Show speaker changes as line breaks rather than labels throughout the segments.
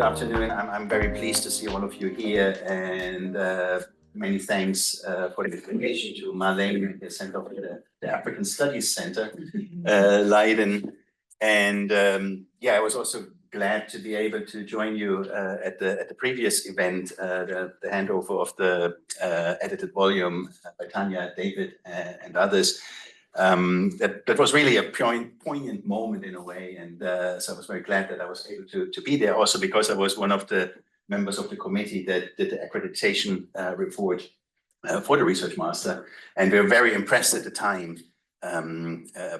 afternoon. I'm very pleased to see all of you here, and many thanks for the invitation to Malawi, the Center of the African Studies Center, Leiden. And yeah, I was also glad to be able to join you at the previous event, the handover of the edited volume by Tanya, David, and others. That was really a poignant moment in a way, and so I was very glad that I was able to be there, also because I was one of the members of the committee that did the accreditation report for the research master, and we were very impressed at the time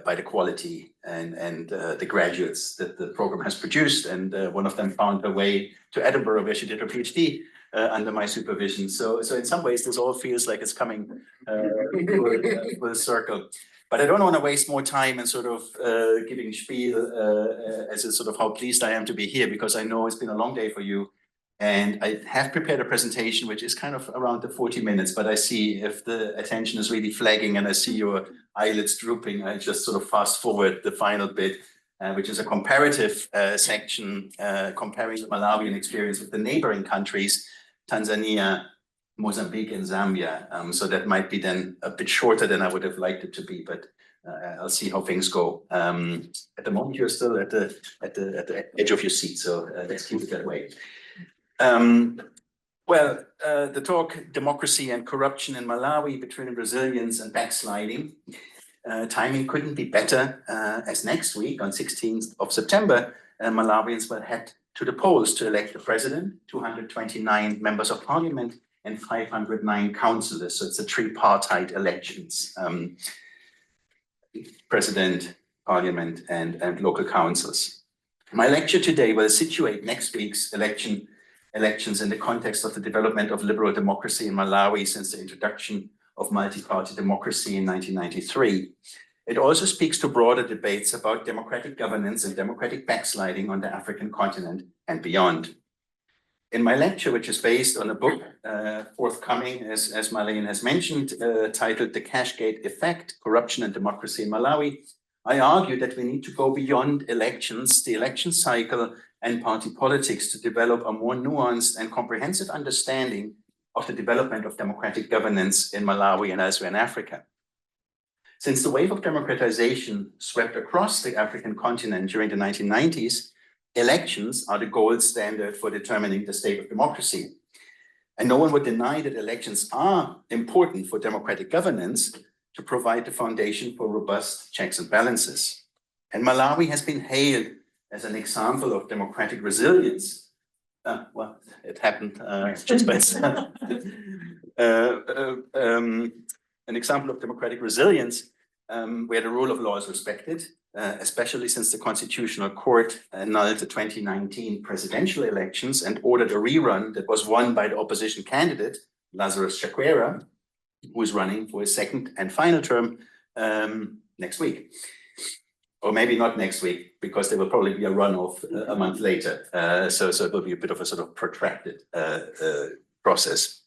by the quality and the graduates that the program has produced, and one of them found her way to Edinburgh, where she did her PhD under my supervision. So in some ways, this all feels like it's coming full circle. But I don't want to waste more time and sort of giving spiel as a sort of how pleased I am to be here, because I know it's been a long day for you. And I have prepared a presentation, which is kind of around the 40 minutes, but I see if the attention is really flagging and I see your eyelids drooping, I just sort of fast forward the final bit, which is a comparative section comparing the Malawian experience with the neighboring countries, Tanzania, Mozambique, and Zambia. So that might be then a bit shorter than I would have liked it to be, but I'll see how things go. At the moment, you're still at the edge of your seat, so let's keep it that way. Well, the talk, Democracy and Corruption in Malawi, Between Resilience and Backsliding. Timing couldn't be better, as next week, on 16th of September, Malawians will head to the polls to elect the president, 229 members of parliament, and 509 councillors. So it's a tripartite elections, president, parliament, and local councils. My lecture today will situate next week's elections in the context of the development of liberal democracy in Malawi since the introduction of multi-party democracy in 1993. It also speaks to broader debates about democratic governance and democratic backsliding on the African continent and beyond. In my lecture, which is based on a book forthcoming, as Marlene has mentioned, titled The Cashgate Effect, Corruption and Democracy in Malawi, I argue that we need to go beyond elections, the election cycle, and party politics to develop a more nuanced and comprehensive understanding of the development of democratic governance in Malawi and elsewhere in Africa. Since the wave of democratization swept across the African continent during the 1990s, elections are the gold standard for determining the state of democracy. And no one would deny that elections are important for democratic governance to provide the foundation for robust checks and balances. And Malawi has been hailed as an example of democratic resilience. Well, it happened just by itself. An example of democratic resilience where the rule of law is respected, especially since the Constitutional Court annulled the 2019 presidential elections and ordered a rerun that was won by the opposition candidate, Lazarus Chakwera, who is running for his second and final term next week. Or maybe not next week, because there will probably be a runoff a month later. So it will be a bit of a sort of protracted process.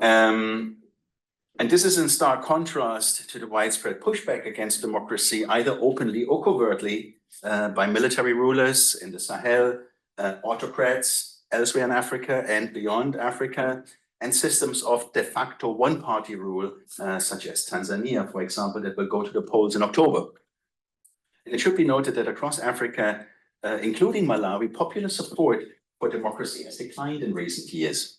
And this is in stark contrast to the widespread pushback against democracy, either openly or covertly, by military rulers in the Sahel, autocrats elsewhere in Africa and beyond Africa, and systems of de facto one-party rule, such as Tanzania, for example, that will go to the polls in October. And it should be noted that across Africa, including Malawi, popular support for democracy has declined in recent years.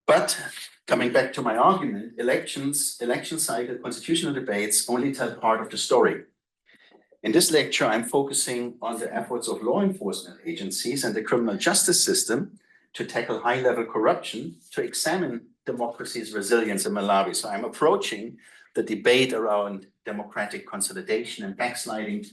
But coming back to my argument, election cycle, constitutional debates only tell part of the story. In this lecture, I'm focusing on the efforts of law enforcement agencies and the criminal justice system to tackle high-level corruption, to examine democracy's resilience in Malawi. So I'm approaching the debate around democratic consolidation and backsliding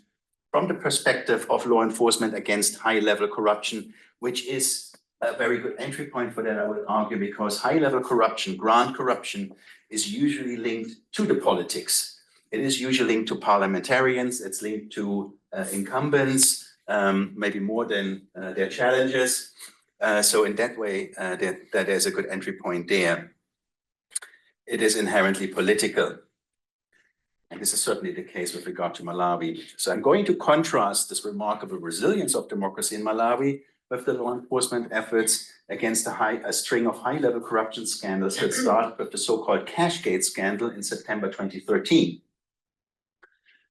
from the perspective of law enforcement against high-level corruption, which is a very good entry point for that, I would argue, because high-level corruption, grand corruption, is usually linked to the politics. It is usually linked to parliamentarians, it's linked to incumbents, maybe more than their challengers. So in that way, that is a good entry point there. It is inherently political. And this is certainly the case with regard to Malawi. So I'm going to contrast this remarkable resilience of democracy in Malawi with the law enforcement efforts against a string of high-level corruption scandals that started with the so-called Cashgate scandal in September 2013.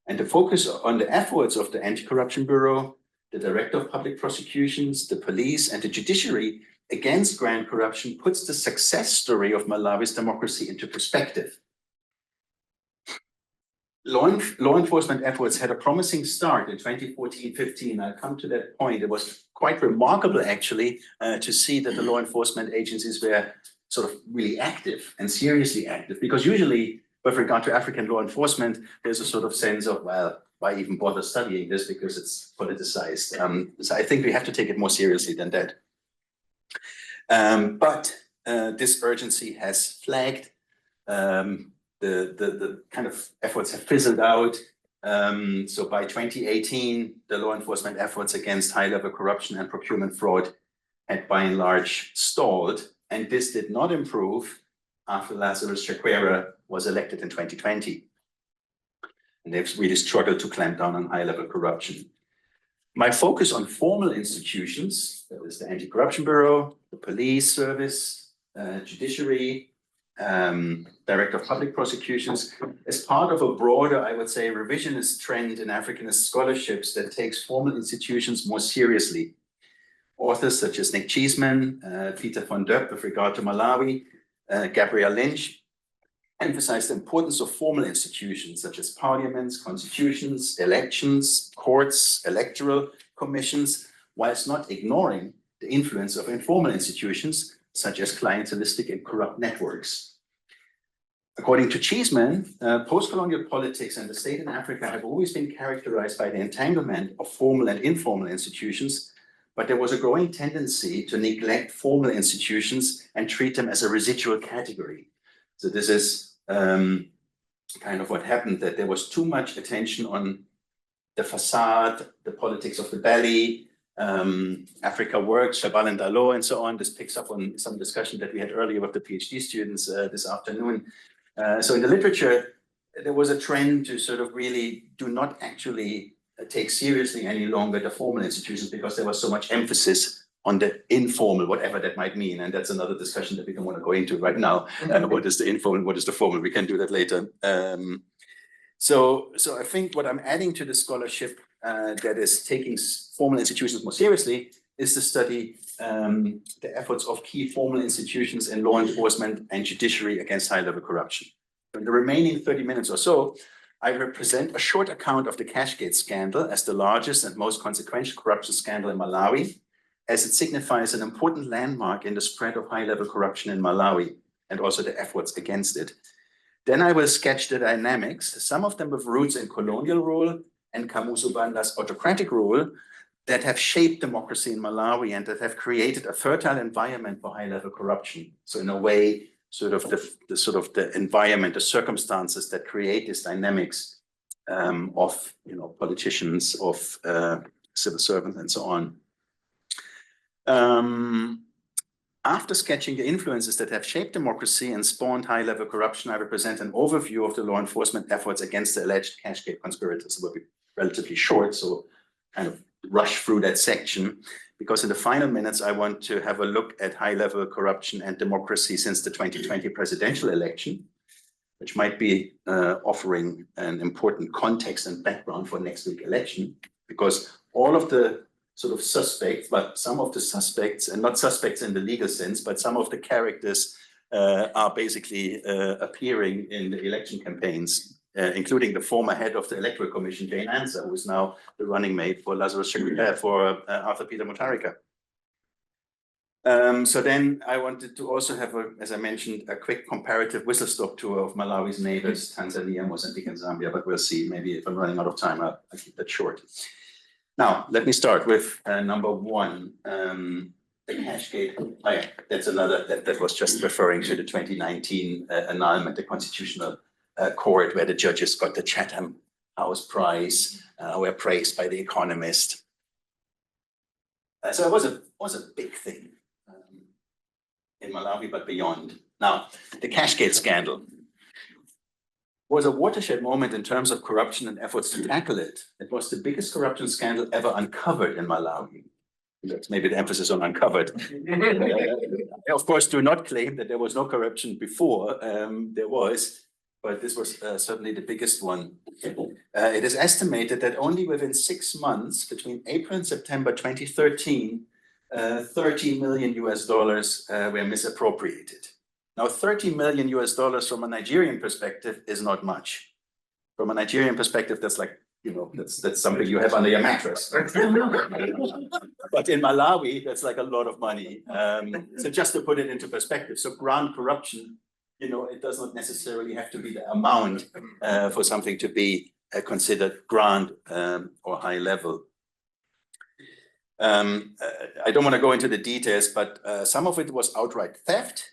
And the focus on the efforts of the Anti-Corruption Bureau, the Director of Public Prosecutions, the police, and the judiciary against grand corruption puts the success story of Malawi's democracy into perspective. Law enforcement efforts had a promising start in 2014-15. I'll come to that point. It was quite remarkable, actually, to see that the law enforcement agencies were sort of really active and seriously active, because usually with regard to African law enforcement, there's a sort of sense of, well, why even bother studying this because it's politicized. So I think we have to take it more seriously than that. But this urgency has flagged. The kind of efforts have fizzled out. So by 2018, the law enforcement efforts against high-level corruption and procurement fraud had by and large stalled. And this did not improve after Lazarus Chakwera was elected in 2020. And they've really struggled to clamp down on high-level corruption. My focus on formal institutions, that is the Anti-Corruption Bureau, the police service, judiciary, Director of Public Prosecutions, is part of a broader, I would say, revisionist trend in Africanist scholarships that takes formal institutions more seriously. Authors such as Nick Cheeseman, Peter von Döpp with regard to Malawi, Gabrielle Lynch, emphasize the importance of formal institutions such as parliaments, constitutions, elections, courts, electoral commissions, whilst not ignoring the influence of informal institutions such as clientelistic and corrupt networks. According to Cheeseman, post-colonial politics and the state in Africa have always been characterized by the entanglement of formal and informal institutions, but there was a growing tendency to neglect formal institutions and treat them as a residual category. So this is kind of what happened, that there was too much attention on the facade, the politics of the belly, Africa Works, Shabal and Dalo, and so on. This picks up on some discussion that we had earlier with the PhD students this afternoon. So in the literature, there was a trend to sort of really do not actually take seriously any longer the formal institutions because there was so much emphasis on the informal, whatever that might mean. And that's another discussion that we don't want to go into right now. What is the informal, what is the formal? We can do that later. So I think what I'm adding to the scholarship that is taking formal institutions more seriously is to study the efforts of key formal institutions in law enforcement and judiciary against high-level corruption. In the remaining 30 minutes or so, I represent a short account of the Cashgate scandal as the largest and most consequential corruption scandal in Malawi, as it signifies an important landmark in the spread of high-level corruption in Malawi and also the efforts against it. Then I will sketch the dynamics, some of them with roots in colonial rule and Kamuzu Banda's autocratic rule, that have shaped democracy in Malawi and that have created a fertile environment for high-level corruption. So in a way, sort of the environment, the circumstances that create these dynamics of politicians, of civil servants, and so on. After sketching the influences that have shaped democracy and spawned high-level corruption, I represent an overview of the law enforcement efforts against the alleged Cashgate conspirators. It will be relatively short, so kind of rush through that section, because in the final minutes, I want to have a look at high-level corruption and democracy since the 2020 presidential election, which might be offering an important context and background for next week's election, because all of the sort of suspects, but some of the suspects, and not suspects in the legal sense, but some of the characters are basically appearing in the election campaigns, including the former head of the Electoral Commission, Jane Ansah, who is now the running mate for Lazarus Chakwera, for Arthur Peter Mutharika. So then I wanted to also have, as I mentioned, a quick comparative whistle-stop tour of Malawi's neighbors, Tanzania, Mozambique, and Zambia, but we'll see. Maybe if I'm running out of time, I'll keep that short. Now, let me start with number one, the Cashgate. Oh, yeah, that's another, that was just referring to the 2019 annulment, the Constitutional Court, where the judges got the Chatham House Prize, were praised by The Economist. So it was a big thing in Malawi, but beyond. Now, the Cashgate scandal. was a watershed moment in terms of corruption and efforts to tackle it. It was the biggest corruption scandal ever uncovered in Malawi. That's maybe the emphasis on uncovered. I, of course, do not claim that there was no corruption before. There was, but this was certainly the biggest one. It is estimated that only within 6 months, between April and September 2013, $30 million were misappropriated. Now, $30 million from a Nigerian perspective is not much. From a Nigerian perspective, that's like, you know, that's something you have under your mattress. But in Malawi, that's like a lot of money. So just to put it into perspective, so grand corruption, you know, it does not necessarily have to be the amount for something to be considered grand or high level. I don't want to go into the details, but some of it was outright theft,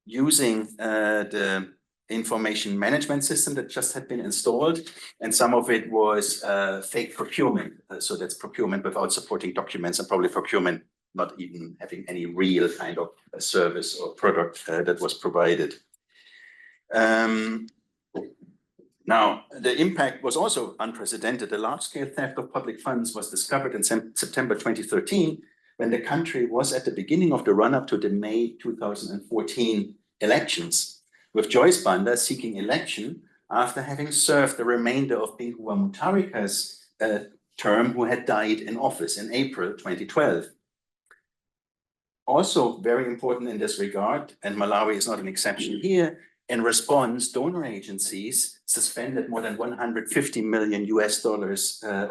using the information management system that just had been installed, and some of it was fake procurement. So that's procurement without supporting documents, and probably procurement not even having any real kind of service or product that was provided. Now, the impact was also unprecedented. The large-scale theft of public funds was discovered in September 2013, when the country was at the beginning of the run-up to the May 2014 elections, with Joyce Banda seeking election after having served the remainder of Binguwa Mutharika's term, who had died in office in April 2012. Also very important in this regard, and Malawi is not an exception here, in response, donor agencies suspended more than $150 million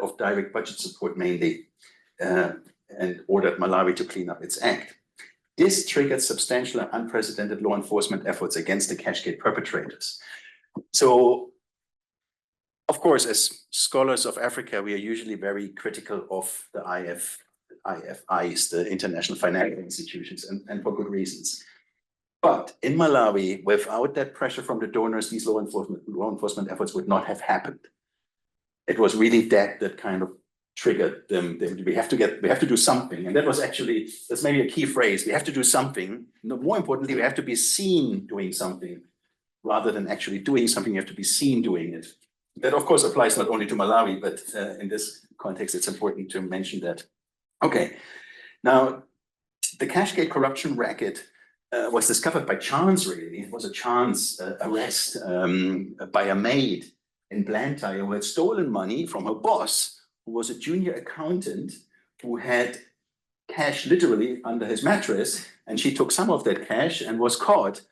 of direct budget support mainly, and ordered Malawi to clean up its act. This triggered substantial and unprecedented law enforcement efforts against the Cashgate perpetrators. So, of course, as scholars of Africa, we are usually very critical of the IFIs, the international financial institutions, and for good reasons. But in Malawi, without that pressure from the donors, these law enforcement efforts would not have happened. It was really that kind of triggered them. We have to do something. And that was actually, that's maybe a key phrase. We have to do something. More importantly, we have to be seen doing something rather than actually doing something. You have to be seen doing it. That, of course, applies not only to Malawi, but in this context, it's important to mention that. Okay, now, the Cashgate corruption racket was discovered by chance, really. It was a chance arrest by a maid in Blantyre who had stolen money from her boss, who was a junior accountant who had cash literally under his mattress, and she took some of that cash and was caught.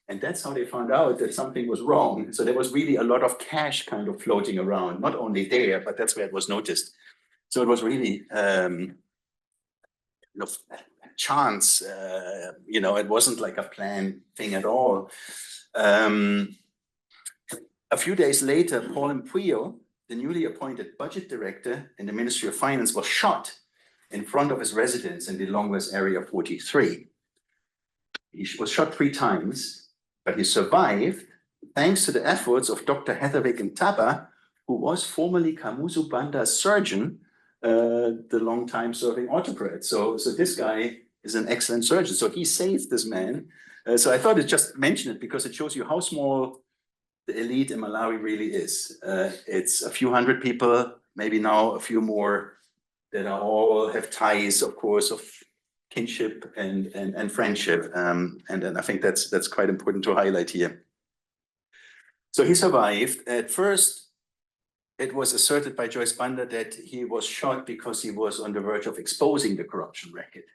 And that's how they found out that something was wrong. So there was really a lot of cash kind of floating around, not only there, but that's where it was noticed. So it was really chance, it wasn't like a planned thing at all. A few days later, Paul Mpuyo, the newly appointed budget director in the Ministry of Finance, was shot in front of his residence in the Longwest area 43. He was shot 3 times, but he survived thanks to the efforts of Dr. Heatherwick Ntaba, who was formerly Kamuzu Banda's surgeon, the long-time serving autocrat. So this guy is an excellent surgeon. So he saved this man. So I thought I'd just mention it because it shows you how small the elite in Malawi really is. It's a few hundred people, maybe now a few more, that are all have ties, of course, of kinship and friendship. And I think that's quite important to highlight here. So he survived. At first, it was asserted by Joyce Banda that he was shot because he was on the verge of exposing the corruption racket.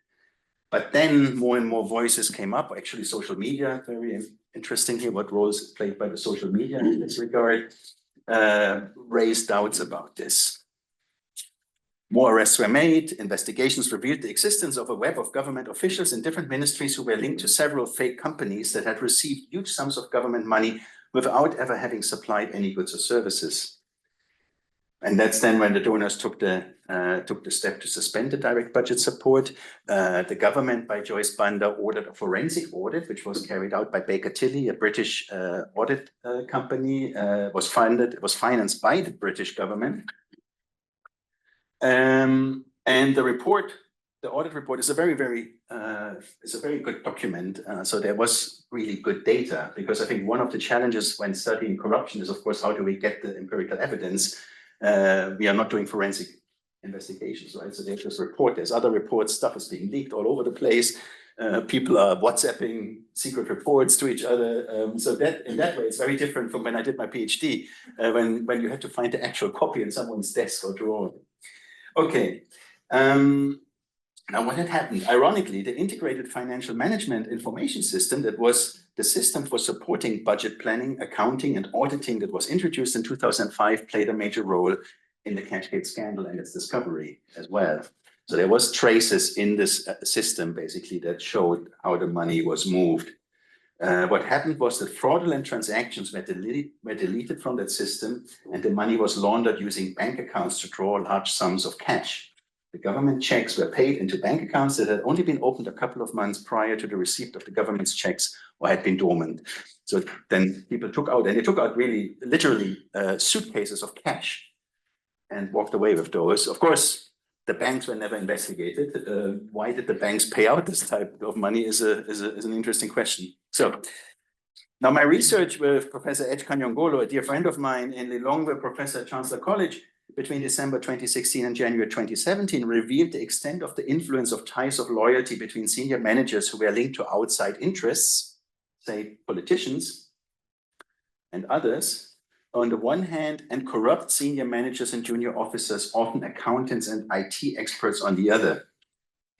But then more and more voices came up, actually social media, very interesting here, what roles played by the social media in this regard, raised doubts about this. More arrests were made, investigations revealed the existence of a web of government officials in different ministries who were linked to several fake companies that had received huge sums of government money without ever having supplied any goods or services. And that's then when the donors took the step to suspend the direct budget support. The government, by Joyce Banda, ordered a forensic audit, which was carried out by Baker Tilly, a British audit company. Was financed by the British government. And the report the audit report is a very good document. So there was really good data, because I think one of the challenges when studying corruption is, of course, how do we get the empirical evidence? We are not doing forensic investigations, right? So there's this report, there's other reports, stuff is being leaked all over the place. People are WhatsApping secret reports to each other. So that in that way, it's very different from when I did my PhD, when you had to find the actual copy in someone's desk or drawer. Okay. Now, what had happened? Ironically, the integrated financial management information system, that was the system for supporting budget planning, accounting, and auditing, that was introduced in 2005, played a major role in the Cashgate scandal and its discovery as well. So there was traces in this system, basically, that showed how the money was moved. What happened was that fraudulent transactions were deleted from that system, and the money was laundered using bank accounts to draw large sums of cash. The government checks were paid into bank accounts that had only been opened a couple of months prior to the receipt of the government's checks, or had been dormant. So then people took out, and they took out really, literally suitcases of cash and walked away with those. Of course, the banks were never investigated. Why did the banks pay out this type of money is an interesting question. So now my research with Professor Edge Kanyongolo, a dear friend of mine, in Lilongwe, Professor at Chancellor College, between December 2016 and January 2017, revealed the extent of the influence of ties of loyalty between senior managers who were linked to outside interests, say politicians and others, on the one hand, and corrupt senior managers and junior officers, often accountants and IT experts, on the other.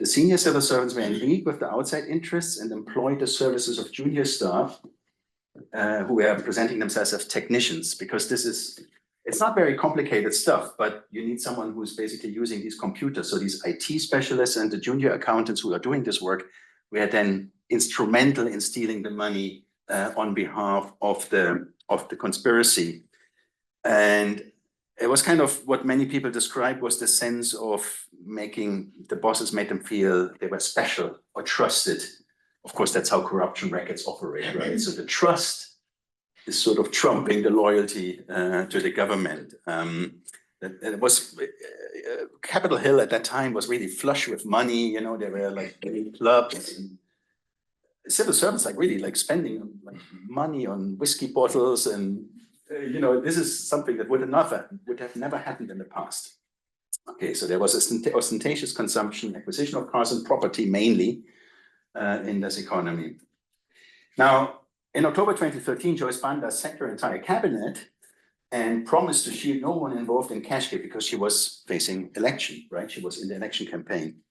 The senior civil servants were in league with the outside interests and employed the services of junior staff who were presenting themselves as technicians, because it's not very complicated stuff, but you need someone who's basically using these computers. So these IT specialists and the junior accountants who are doing this work were then instrumental in stealing the money on behalf of the conspiracy. And it was kind of what many people described was the sense of making the bosses made them feel they were special or trusted. Of course, that's how corruption rackets operate, right? So the trust is sort of trumping the loyalty to the government. It was Capitol Hill at that time was really flush with money. You know, there were like clubs, and civil servants really spending money on whiskey bottles, and you know, this is something that would have never happened in the past. Okay, so there was ostentatious consumption, acquisition of cars and property mainly in this economy. Now, in October 2013, Joyce Banda sacked her entire cabinet and promised to shield no one involved in Cashgate, because she was facing election, right? She was in the election campaign.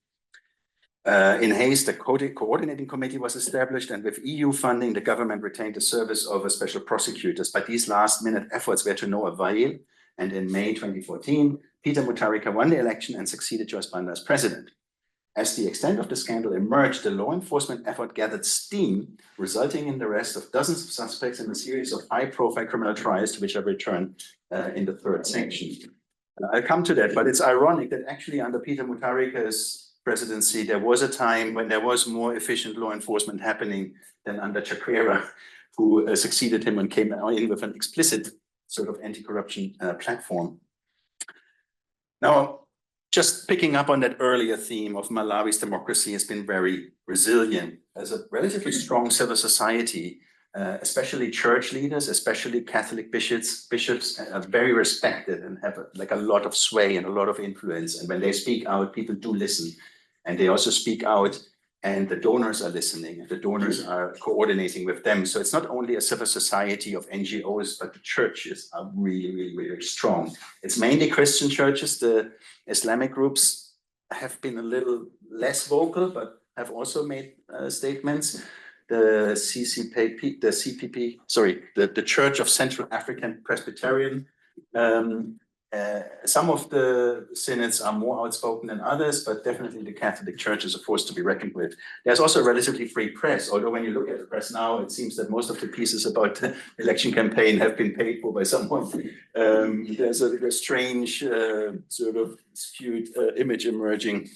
In haste, the coordinating committee was established, and with EU funding, the government retained the service of a special prosecutors. But these last-minute efforts were to no avail, and in May 2014, Peter Mutharika won the election and succeeded Joyce Banda as president. As the extent of the scandal emerged, the law enforcement effort gathered steam, resulting in the arrest of dozens of suspects in a series of high-profile criminal trials, to which I return in the third section. I'll come to that, but it's ironic that actually under Peter Mutharika's presidency, there was a time when there was more efficient law enforcement happening than under Chakwera, who succeeded him and came in with an explicit sort of anti-corruption platform. Now, just picking up on that earlier theme of Malawi's democracy has been very resilient. As a relatively strong civil society, especially church leaders, especially Catholic bishops are very respected and have a lot of sway and a lot of influence. And when they speak out, people do listen. And they also speak out, and the donors are listening, and the donors are coordinating with them. So it's not only a civil society of NGOs, but the churches are really, really, really strong. It's mainly Christian churches. The Islamic groups have been a little less vocal, but have also made statements. The Church of Central African Presbyterian. Some of the synods are more outspoken than others, but definitely the Catholic Church is a force to be reckoned with. There's also a relatively free press, although when you look at the press now, it seems that most of the pieces about the election campaign have been paid for by someone. There's a strange sort of skewed image emerging.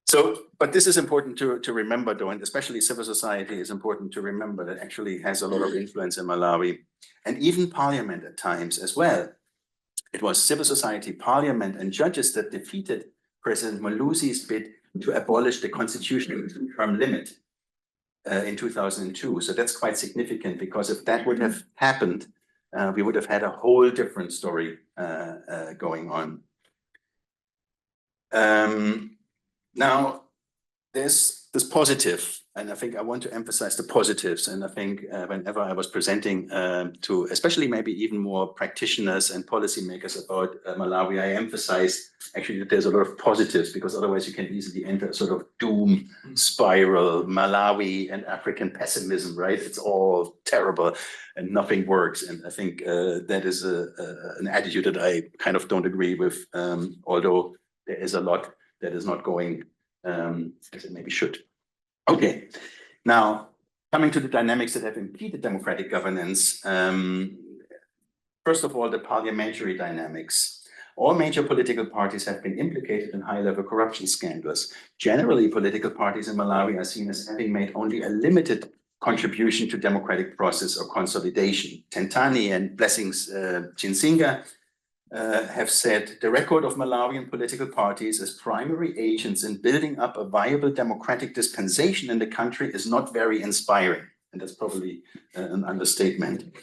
So, but this is important to remember, though, and especially civil society is important to remember that actually has a lot of influence in Malawi, and even parliament at times as well. It was civil society, parliament, and judges that defeated President Malusi's bid to abolish the constitutional term limit in 2002. So that's quite significant, because if that would have happened, we would have had a whole different story going on. Now, there's this positive, and I think I want to emphasize the positives. And I think whenever I was presenting to especially maybe even more practitioners and policymakers about Malawi, I emphasized actually that there's a lot of positives, because otherwise you can easily enter a sort of doom spiral, Malawi and African pessimism, right? It's all terrible and nothing works. And I think that is an attitude that I kind of don't agree with, although there is a lot that is not going as it maybe should. Okay, now coming to the dynamics that have impeded democratic governance. First of all, the parliamentary dynamics. All major political parties have been implicated in high-level corruption scandals. Generally, political parties in Malawi are seen as having made only a limited contribution to democratic process or consolidation. Tentani and Blessings Chinsinga have said the record of Malawian political parties as primary agents in building up a viable democratic dispensation in the country is not very inspiring. And that's probably an understatement.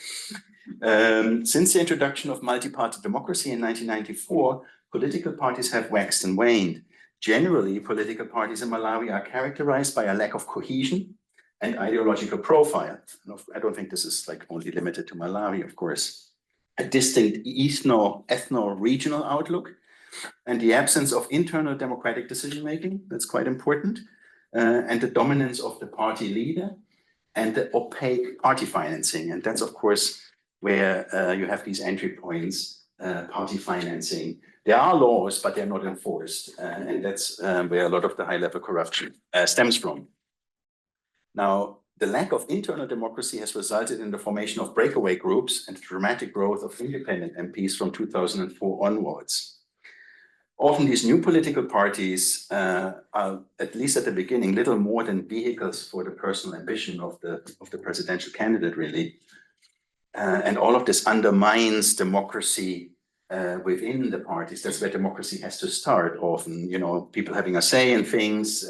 Since the introduction of multi-party democracy in 1994, political parties have waxed and waned. Generally, political parties in Malawi are characterized by a lack of cohesion and ideological profile. I don't think this is like only limited to Malawi, of course. A distinct ethno-regional outlook, and the absence of internal democratic decision-making, that's quite important, and the dominance of the party leader, and the opaque party financing. And that's, of course, where you have these entry points, party financing. There are laws, but they're not enforced, and that's where a lot of the high-level corruption stems from. Now, the lack of internal democracy has resulted in the formation of breakaway groups and the dramatic growth of independent MPs from 2004 onwards. Often these new political parties are, at least at the beginning, little more than vehicles for the personal ambition of the presidential candidate, really. And all of this undermines democracy within the parties. That's where democracy has to start often, you know, people having a say in things,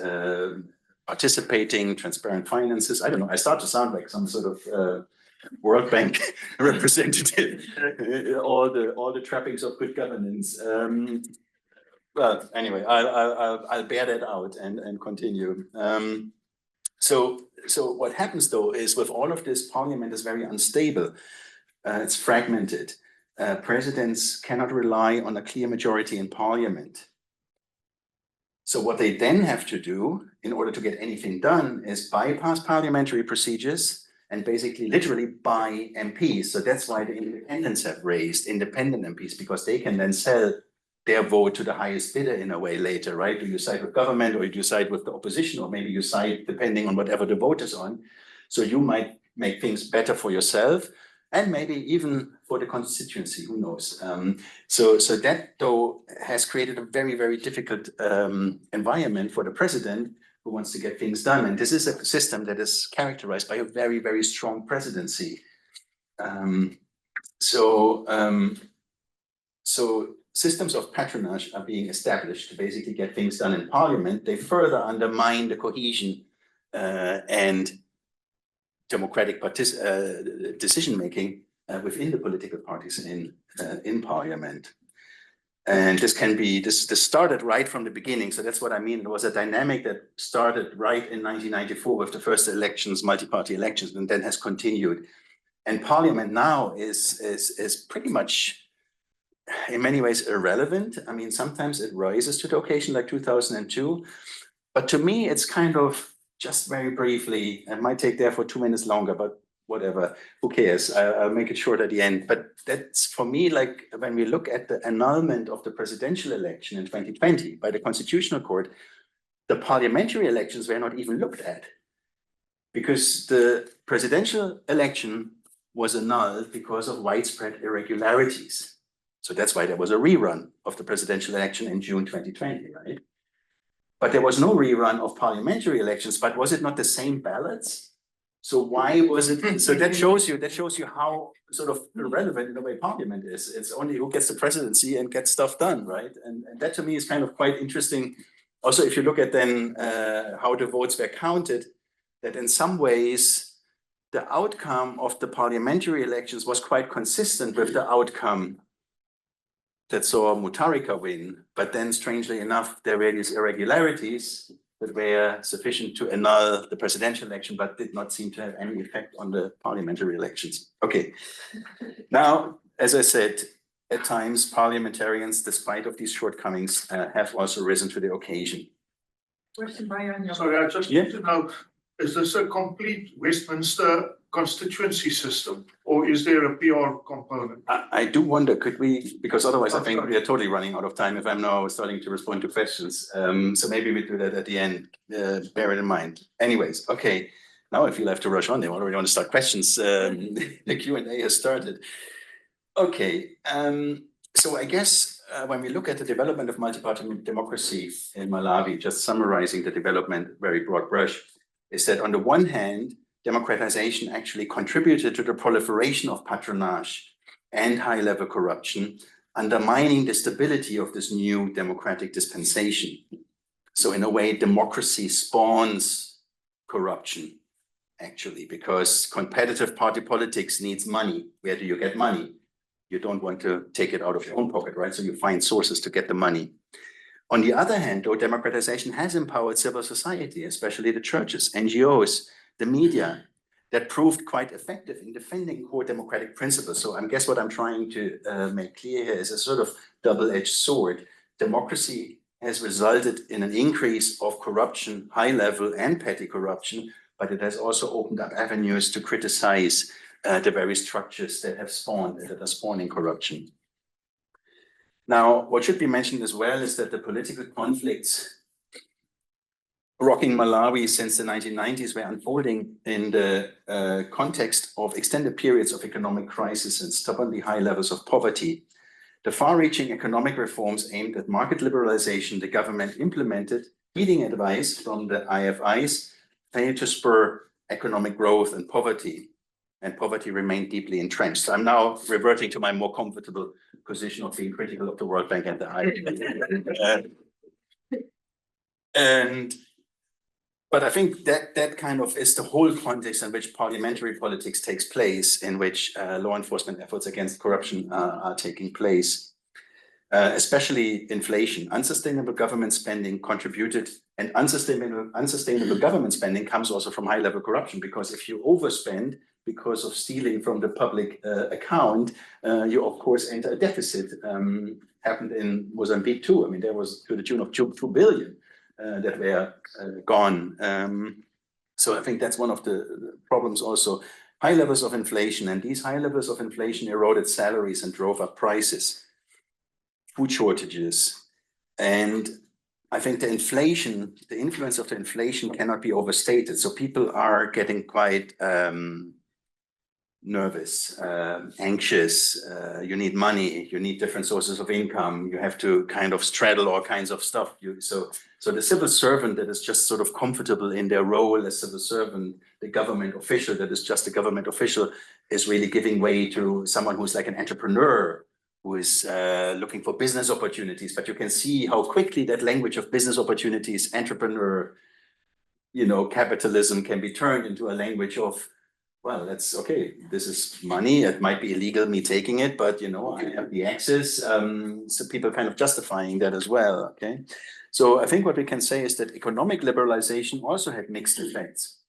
participating, transparent finances. I don't know, I start to sound like some sort of World Bank representative, all the trappings of good governance. Well, anyway, I'll bear that out and continue. So what happens though is with all of this, parliament is very unstable. It's fragmented. Presidents cannot rely on a clear majority in parliament. So what they then have to do in order to get anything done is bypass parliamentary procedures and basically literally buy MPs. So that's why the independents have raised independent MPs, because they can then sell their vote to the highest bidder in a way later, right? Do you side with government, or do you side with the opposition, or maybe you side depending on whatever the vote is on. So you might make things better for yourself and maybe even for the constituency, who knows? So that though has created a very, very difficult environment for the president who wants to get things done. And this is a system that is characterized by a very, very strong presidency. So systems of patronage are being established to basically get things done in parliament. They further undermine the cohesion and democratic decision-making within the political parties in parliament. And this started right from the beginning. So that's what I mean. It was a dynamic that started right in 1994 with the first elections, multi-party elections, and then has continued. And parliament now is pretty much, in many ways, irrelevant. I mean, sometimes it rises to the occasion like 2002, but to me, it's kind of just very briefly, it might take therefore 2 minutes longer, but whatever, who cares? I'll make it short at the end. But that's for me, like when we look at the annulment of the presidential election in 2020 by the Constitutional Court, the parliamentary elections were not even looked at, because the presidential election was annulled because of widespread irregularities. So that's why there was a rerun of the presidential election in June 2020, right? But there was no rerun of parliamentary elections, but was it not the same ballots? So why was it? So that shows you how sort of irrelevant in the way parliament is. It's only who gets the presidency and gets stuff done, right? And that to me is kind of quite interesting Also, if you look at then how the votes were counted, that in some ways the outcome of the parliamentary elections was quite consistent with the outcome that saw Mutharika win. But then, strangely enough, there were these irregularities that were sufficient to annul the presidential election, but did not seem to have any effect on the parliamentary elections. Okay. Now, as I said, at times, parliamentarians, despite of these shortcomings, have also risen to the occasion.
Question, Brian.
Sorry, I just need to know, is this a complete Westminster constituency system, or is there a PR component?
I do wonder, could we, because otherwise I think we are totally running out of time if I'm now starting to respond to questions. So maybe we do that at the end, bear it in mind. Anyways, okay, now I feel I have to rush on. They already want to start questions. The Q&A has started. Okay, so I guess when we look at the development of multi-party democracy in Malawi, just summarizing the development, very broad brush, is that on the one hand, democratization actually contributed to the proliferation of patronage and high-level corruption, undermining the stability of this new democratic dispensation. So in a way, democracy spawns corruption, actually, because competitive party politics needs money. Where do you get money? You don't want to take it out of your own pocket, right? So you find sources to get the money. On the other hand, though, democratization has empowered civil society, especially the churches, NGOs, the media, that proved quite effective in defending core democratic principles. So I guess what I'm trying to make clear here is a sort of double-edged sword. Democracy has resulted in an increase of corruption, high level and petty corruption, but it has also opened up avenues to criticize the very structures that have spawned, that are spawning corruption. Now, what should be mentioned as well is that the political conflicts rocking Malawi since the 1990s were unfolding in the context of extended periods of economic crisis and stubbornly high levels of poverty. The far-reaching economic reforms aimed at market liberalization the government implemented, heeding advice from the IFIs, failed to spur economic growth and poverty remained deeply entrenched. So I'm now reverting to my more comfortable position of being critical of the World Bank and the IMF. But I think that kind of is the whole context in which parliamentary politics takes place, in which law enforcement efforts against corruption are taking place. Especially inflation. Unsustainable government spending contributed, and unsustainable government spending comes also from high-level corruption, because if you overspend because of stealing from the public account, you of course enter a deficit. Happened in Mozambique too. I mean, there was to the tune of 2 billion that were gone. So I think that's one of the problems also. High levels of inflation, and these high levels of inflation eroded salaries and drove up prices. Food shortages. And I think the influence of the inflation cannot be overstated. So people are getting quite nervous, anxious, you need money, you need different sources of income, you have to kind of straddle all kinds of stuff. So the civil servant that is just sort of comfortable in their role as civil servant, the government official that is just a government official, is really giving way to someone who's like an entrepreneur, who is looking for business opportunities. But you can see how quickly that language of business opportunities, entrepreneur, capitalism can be turned into a language of, well, that's okay. This is money. It might be illegal, me taking it, but I have the access. So people kind of justifying that as well. Okay. So I think what we can say is that economic liberalization also had mixed effects.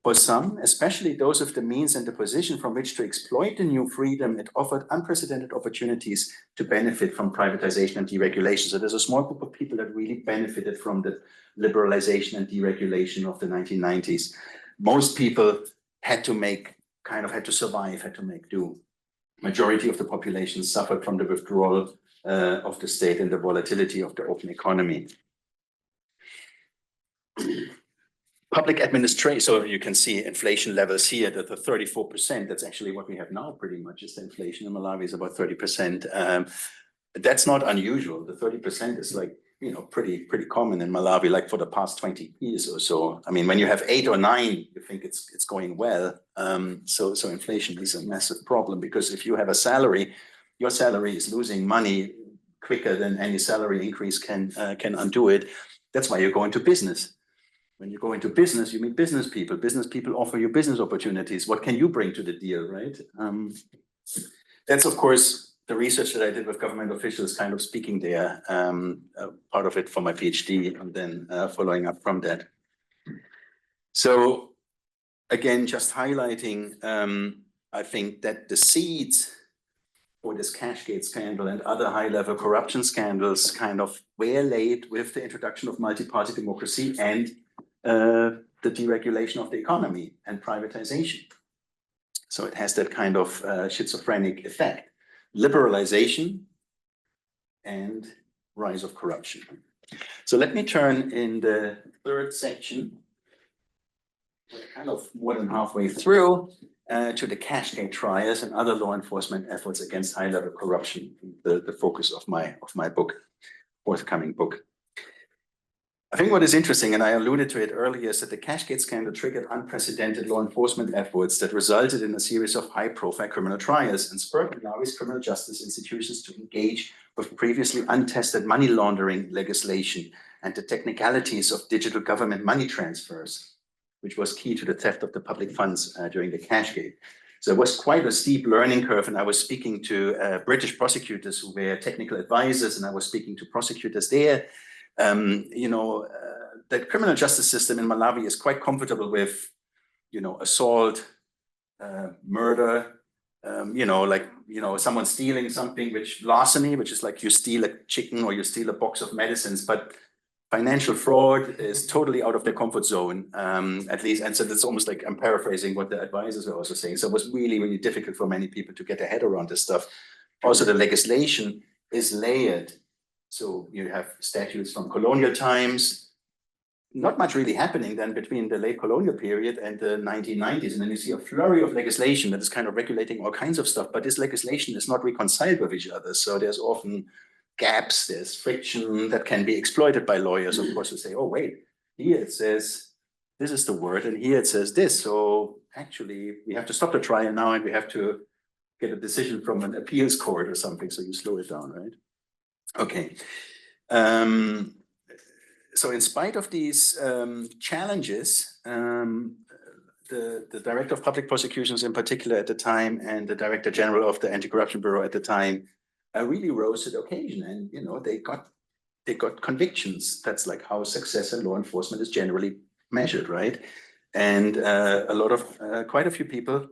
For some, especially those with the means and the position from which to exploit the new freedom, it offered unprecedented opportunities to benefit from privatization and deregulation. So there's a small group of people that really benefited from the liberalization and deregulation of the 1990s. Most people had to survive, had to make do. Majority of the population suffered from the withdrawal of the state and the volatility of the open economy. Public administration, so you can see inflation levels here, that the 34%, that's actually what we have now pretty much, is the inflation in Malawi is about 30%. That's not unusual. The 30% is like, pretty common in Malawi, like for the past 20 years or so. I mean, when you have 8 or 9, you think it's going well. So inflation is a massive problem, because if you have a salary, your salary is losing money quicker than any salary increase can undo it. That's why you go into business. When you go into business, you meet business people. Business people offer you business opportunities. What can you bring to the deal, right? That's, of course, the research that I did with government officials kind of speaking there, part of it for my PhD and then following up from that. So again, just highlighting, I think that the seeds for this Cashgate scandal and other high-level corruption scandals kind of were laid with the introduction of multi-party democracy and the deregulation of the economy and privatization. So it has that kind of schizophrenic effect. Liberalization and rise of corruption. So let me turn in the third section, we're kind of more than halfway through, to the Cashgate trials and other law enforcement efforts against high-level corruption, the focus of my book, forthcoming book. I think what is interesting, and I alluded to it earlier, is that the Cashgate scandal triggered unprecedented law enforcement efforts that resulted in a series of high-profile criminal trials and spurred Malawi's criminal justice institutions to engage with previously untested money laundering legislation and the technicalities of digital government money transfers, which was key to the theft of the public funds during the Cashgate. So it was quite a steep learning curve, and I was speaking to British prosecutors who were technical advisors, and I was speaking to prosecutors there. The criminal justice system in Malawi is quite comfortable with, assault, murder, someone stealing something, larceny, which is like you steal a chicken or you steal a box of medicines, but financial fraud is totally out of their comfort zone, at least. And so that's almost like, I'm paraphrasing what the advisors were also saying. So it was really, really difficult for many people to get their head around this stuff. Also, the legislation is layered. So you have statutes from colonial times, not much really happening then between the late colonial period and the 1990s. And then you see a flurry of legislation that is kind of regulating all kinds of stuff, but this legislation is not reconciled with each other. So there's often gaps, there's friction that can be exploited by lawyers, of course, who say, oh, wait, here it says, this is the word, and here it says this. So actually, we have to stop the trial now, and we have to get a decision from an appeals court or something. So you slow it down, right? Okay. So in spite of these challenges, the Director of Public Prosecutions in particular at the time and the Director General of the Anti-Corruption Bureau at the time really rose to the occasion, and they got convictions. That's like how success in law enforcement is generally measured, right? And quite a few people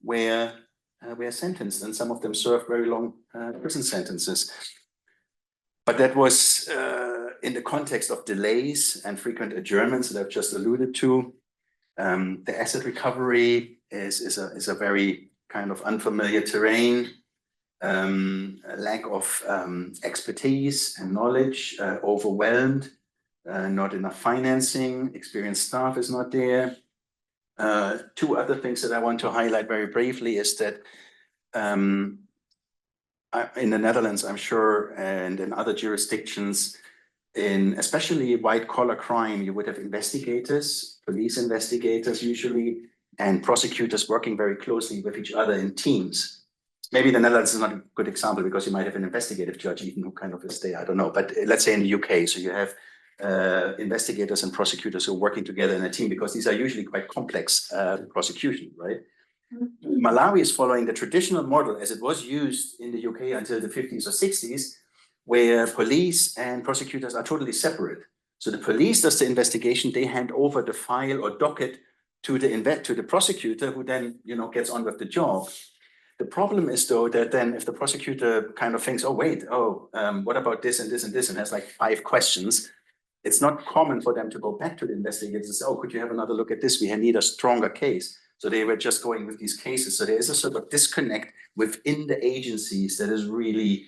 were sentenced, and some of them served very long prison sentences. But that was in the context of delays and frequent adjournments that I've just alluded to. The asset recovery is a very kind of unfamiliar terrain. A lack of expertise and knowledge, overwhelmed, not enough financing, experienced staff is not there. Two other things that I want to highlight very briefly is that in the Netherlands, I'm sure, and in other jurisdictions, in especially white-collar crime, you would have investigators, police investigators usually, and prosecutors working very closely with each other in teams. Maybe the Netherlands is not a good example because you might have an investigative judge even who kind of is there, I don't know. But let's say in the UK, so you have investigators and prosecutors who are working together in a team because these are usually quite complex prosecution, right? Malawi is following the traditional model as it was used in the UK until the 50s or 60s, where police and prosecutors are totally separate. So the police does the investigation, they hand over the file or docket to the prosecutor, who then gets on with the job. The problem is, though, that then if the prosecutor kind of thinks, what about this and this and this, and has like 5 questions, it's not common for them to go back to the investigators and say, oh, could you have another look at this? We need a stronger case. So they were just going with these cases. So there is a sort of disconnect within the agencies that is really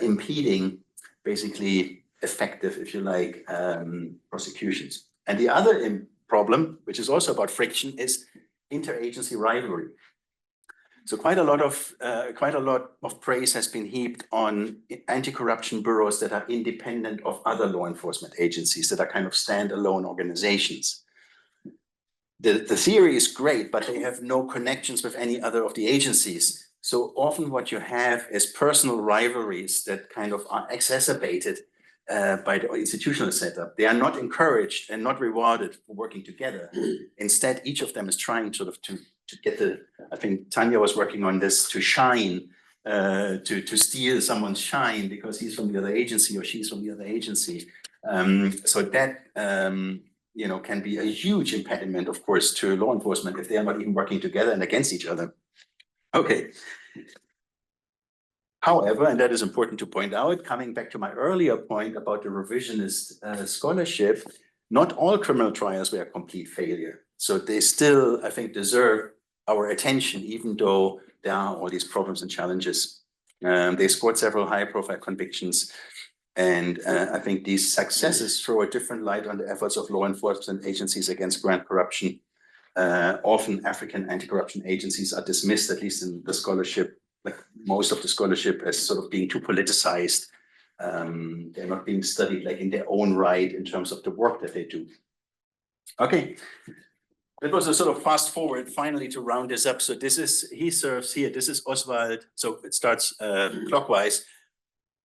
impeding basically effective, if you like, prosecutions. And the other problem, which is also about friction, is interagency rivalry. So quite a lot of praise has been heaped on anti-corruption bureaus that are independent of other law enforcement agencies, that are kind of standalone organizations. The theory is great, but they have no connections with any other of the agencies. So often what you have is personal rivalries that kind of are exacerbated by the institutional setup. They are not encouraged and not rewarded for working together. Instead, each of them is trying sort of to get I think Tanya was working on this, to shine, to steal someone's shine because he's from the other agency or she's from the other agency. So that, can be a huge impediment, of course, to law enforcement if they are not even working together and against each other. Okay. However, and that is important to point out, coming back to my earlier point about the revisionist scholarship, not all criminal trials were a complete failure. So they still, I think, deserve our attention, even though there are all these problems and challenges. They scored several high-profile convictions. And I think these successes throw a different light on the efforts of law enforcement agencies against grand corruption. Often African anti-corruption agencies are dismissed, at least in the scholarship, like most of the scholarship, as sort of being too politicized. They're not being studied like in their own right in terms of the work that they do. Okay, that was a sort of fast forward finally to round this up. So this is, he serves here, this is Oswald. So it starts clockwise.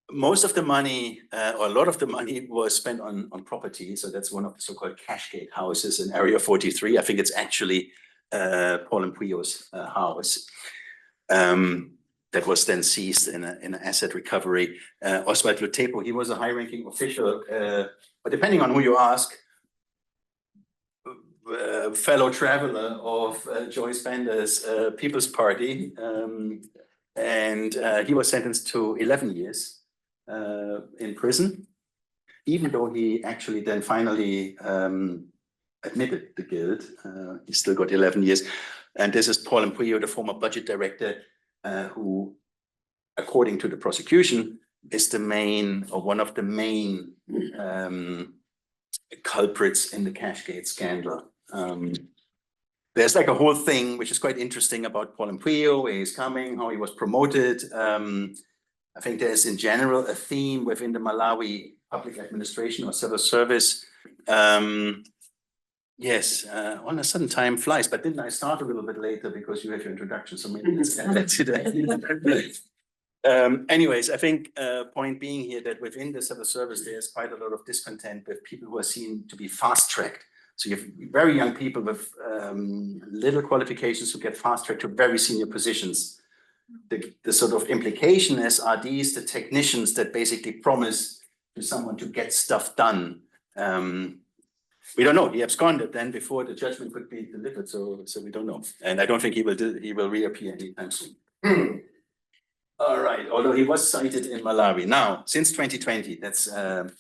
Most of the money, or a lot of the money was spent on property. So that's one of the so-called Cashgate houses in Area 43. I think it's actually Paul and Puyo's house. That was then seized in an asset recovery. Oswald Lutepo, he was a high-ranking official, but depending on who you ask, fellow traveler of Joyce Bender's People's Party, and he was sentenced to 11 years in prison, even though he actually then finally admitted the guilt. He still got 11 years. And this is Paul Mpuyo, the former budget director, who, according to the prosecution, is the main, or one of the main culprits in the Cashgate scandal. There's like a whole thing which is quite interesting about Paul Mpuyo, where he's coming, how he was promoted. I think there's in general a theme within the Malawi public administration or civil service. Yes, on a sudden time flies, but didn't I start a little bit later because you have your introduction? So maybe let's do that. Anyways, I think point being here that within the civil service, there's quite a lot of discontent with people who are seen to be fast-tracked. So you have very young people with little qualifications who get fast-tracked to very senior positions. The sort of implication is, are these the technicians that basically promise to someone to get stuff done? We don't know. He absconded then before the judgment could be delivered, so we don't know. And I don't think he will reappear anytime soon. All right, although he was cited in Malawi. Now, since 2020, that's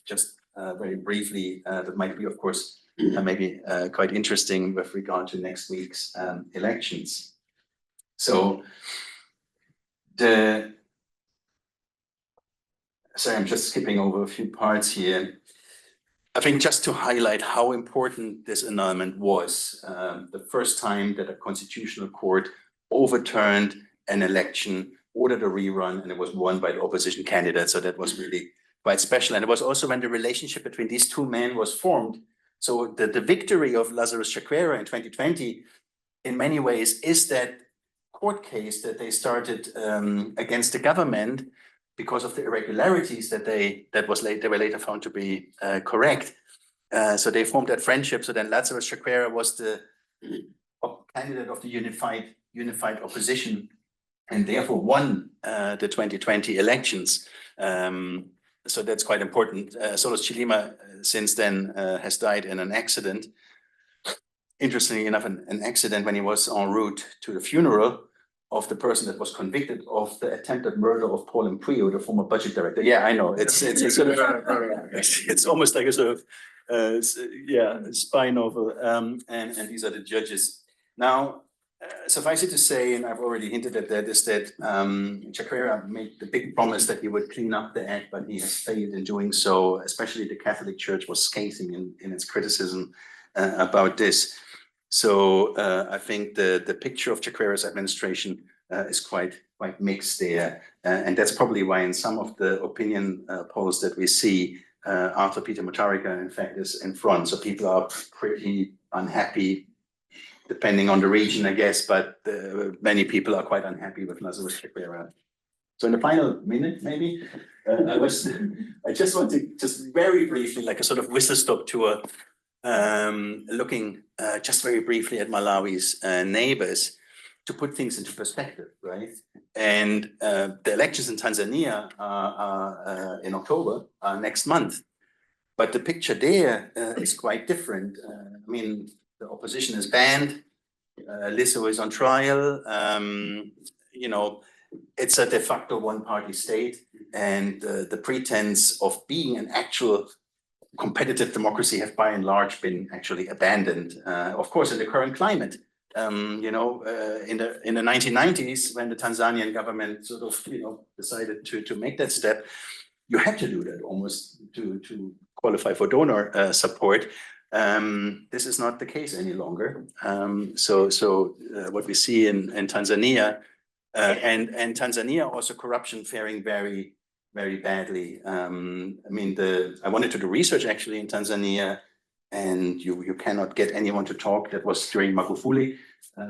just very briefly, that might be, of course, maybe quite interesting with regard to next week's elections. So sorry, I'm just skipping over a few parts here. I think just to highlight how important this annulment was, the first time that a constitutional court overturned an election, ordered a rerun, and it was won by the opposition candidate. So that was really quite special. And it was also when the relationship between these two men was formed. So the victory of Lazarus Chakwera in 2020, in many ways, is that court case that they started against the government because of the irregularities that they were later found to be correct. So they formed that friendship. So then Lazarus Chakwera was the candidate of the unified opposition, and therefore won the 2020 elections. So that's quite important. Solos Chilima since then has died in an accident. Interestingly enough, an accident when he was en route to the funeral of the person that was convicted of the attempted murder of Paul Mpuyo, the former budget director. Yeah, I know. It's sort of, it's almost like a sort of spy novel. And these are the judges. Now, suffice it to say, and I've already hinted at that, is that Chakwera made the big promise that he would clean up the act, but he has failed in doing so. Especially the Catholic Church was scathing in its criticism about this. So I think the picture of Chakwera's administration is quite mixed there. And that's probably why in some of the opinion polls that we see, Arthur Peter Mutharika, in fact, is in front. So people are pretty unhappy, depending on the region, I guess, but many people are quite unhappy with Lazarus Chakwera. So in the final minute, maybe, I just want to just very briefly, like a sort of whistle-stop tour, looking just very briefly at Malawi's neighbors to put things into perspective, right? And the elections in Tanzania are in October, next month. But the picture there is quite different. I mean, the opposition is banned. Lissu is on trial. You know, it's a de facto one-party state, and the pretense of being an actual competitive democracy have by and large been actually abandoned. Of course, in the current climate, you know, in the 1990s, when the Tanzanian government sort of, you know, decided to make that step, you had to do that almost to qualify for donor support. This is not the case any longer. So what we see in Tanzania, and Tanzania also corruption faring very, very badly. I mean, I wanted to do research actually in Tanzania, and you cannot get anyone to talk. That was during Magufuli.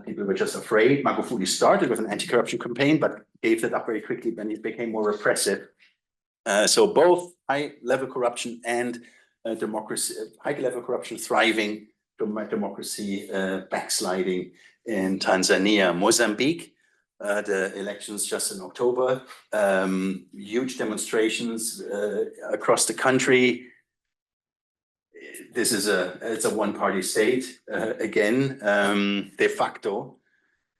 People were just afraid. Magufuli started with an anti-corruption campaign, but gave that up very quickly when it became more repressive. So both high-level corruption and democracy, high-level corruption thriving, democracy backsliding in Tanzania. Mozambique, the elections just in October, huge demonstrations across the country. This is it's a one-party state again, de facto.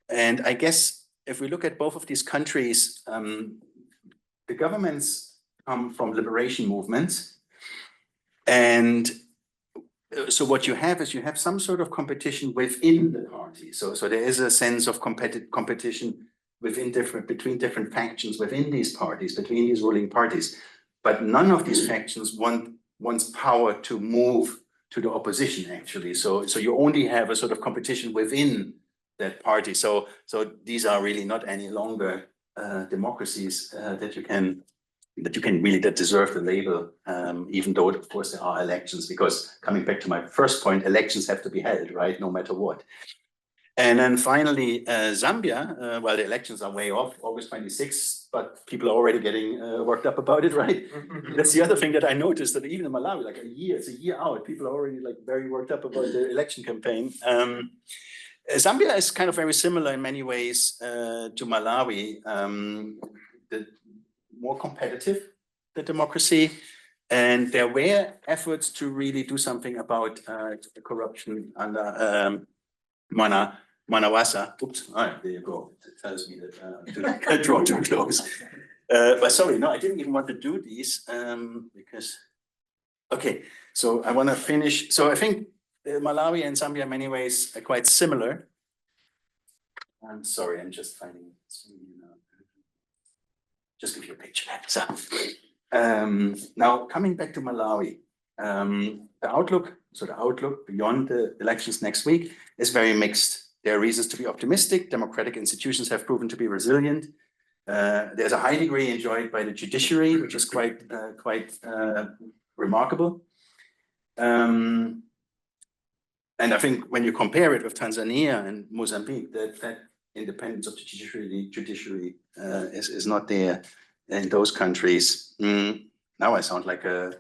And I guess if we look at both of these countries, the governments come from liberation movements. And so what you have is you have some sort of competition within the party. So there is a sense of competition between different factions within these parties, between these ruling parties. But none of these factions wants power to move to the opposition, actually. So you only have a sort of competition within that party. So these are really not any longer democracies that deserve the label, even though, of course, there are elections, because coming back to my first point, elections have to be held, right, no matter what. And then finally, Zambia, well, the elections are way off, August 26th, but people are already getting worked up about it, right? That's the other thing that I noticed, that even in Malawi, like it's a year out, people are already like very worked up about the election campaign. Zambia is kind of very similar in many ways to Malawi. The more competitive, the democracy, and there were efforts to really do something about corruption under Manawasa. Oops, all right, there you go. It tells me that to draw too close. But sorry, no, I didn't even want to do these because, okay, so I want to finish. So I think Malawi and Zambia in many ways are quite similar. I'm sorry, I'm just finding it. Just give you a picture. So now coming back to Malawi, the outlook beyond the elections next week is very mixed. There are reasons to be optimistic. Democratic institutions have proven to be resilient. There's a high degree enjoyed by the judiciary, which is quite remarkable. And I think when you compare it with Tanzania and Mozambique, that independence of the judiciary is not there in those countries. Now I sound like a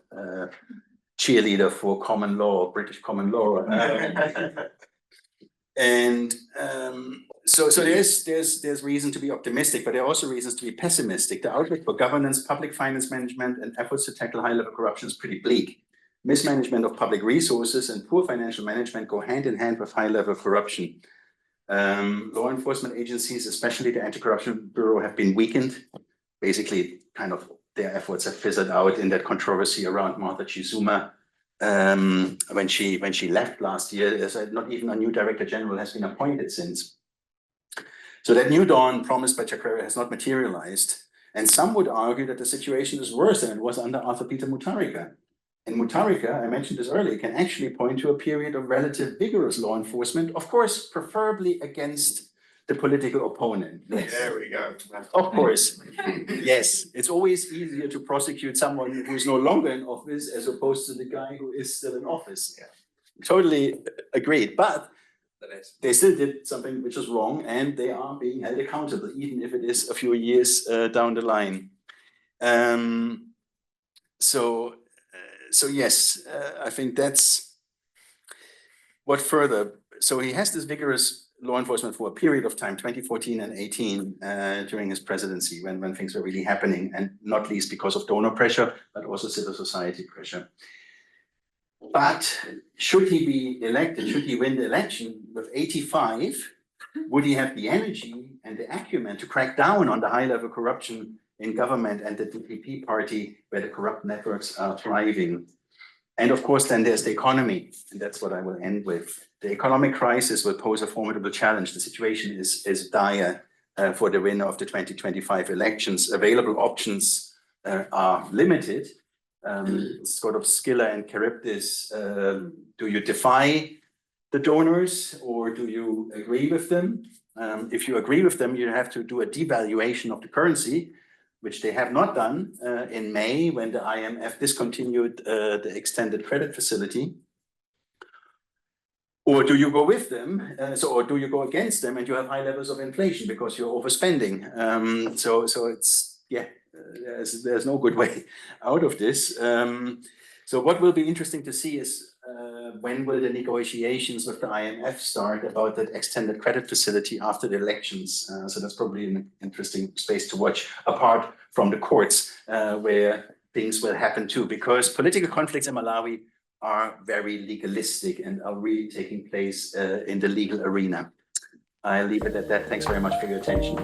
cheerleader for common law, British common law. And so there's reason to be optimistic, but there are also reasons to be pessimistic. The outlook for governance, public finance management, and efforts to tackle high-level corruption is pretty bleak. Mismanagement of public resources and poor financial management go hand in hand with high-level corruption. Law enforcement agencies, especially the Anti-Corruption Bureau, have been weakened. Basically, kind of their efforts have fizzled out in that controversy around Martha Chizuma. When she left last year, not even a new director general has been appointed since. So that new dawn promised by Chakwera has not materialized. And some would argue that the situation is worse than it was under Arthur Peter Mutharika. And Mutharika, I mentioned this earlier, can actually point to a period of relative vigorous law enforcement, of course, preferably against the political opponent. Yes.
There we go.
Of course. Yes, it's always easier to prosecute someone who is no longer in office as opposed to the guy who is still in office. Yeah. Totally agreed. But they still did something which is wrong, and they are being held accountable, even if it is a few years down the line. So yes, I think that's what further. So he has this vigorous law enforcement for a period of time, 2014 and 18, during his presidency, when things were really happening, and not least because of donor pressure, but also civil society pressure. But should he be elected, should he win the election with 85, would he have the energy and the acumen to crack down on the high-level corruption in government and the DPP party, where the corrupt networks are thriving? And of course, then there's the economy, and that's what I will end with. The economic crisis will pose a formidable challenge. The situation is dire for the winner of the 2025 elections. Available options are limited. Sort of Skiller and Charybdis, do you defy the donors or do you agree with them? If you agree with them, you have to do a devaluation of the currency, which they have not done in May when the IMF discontinued the extended credit facility. Or do you go with them? Or do you go against them and you have high levels of inflation because you're overspending? So it's, yeah, there's no good way out of this. So what will be interesting to see is when will the negotiations with the IMF start about that extended credit facility after the elections? So that's probably an interesting space to watch, apart from the courts, where things will happen too, because political conflicts in Malawi are very legalistic and are really taking place in the legal arena. I'll leave it at that. Thanks very much for your attention.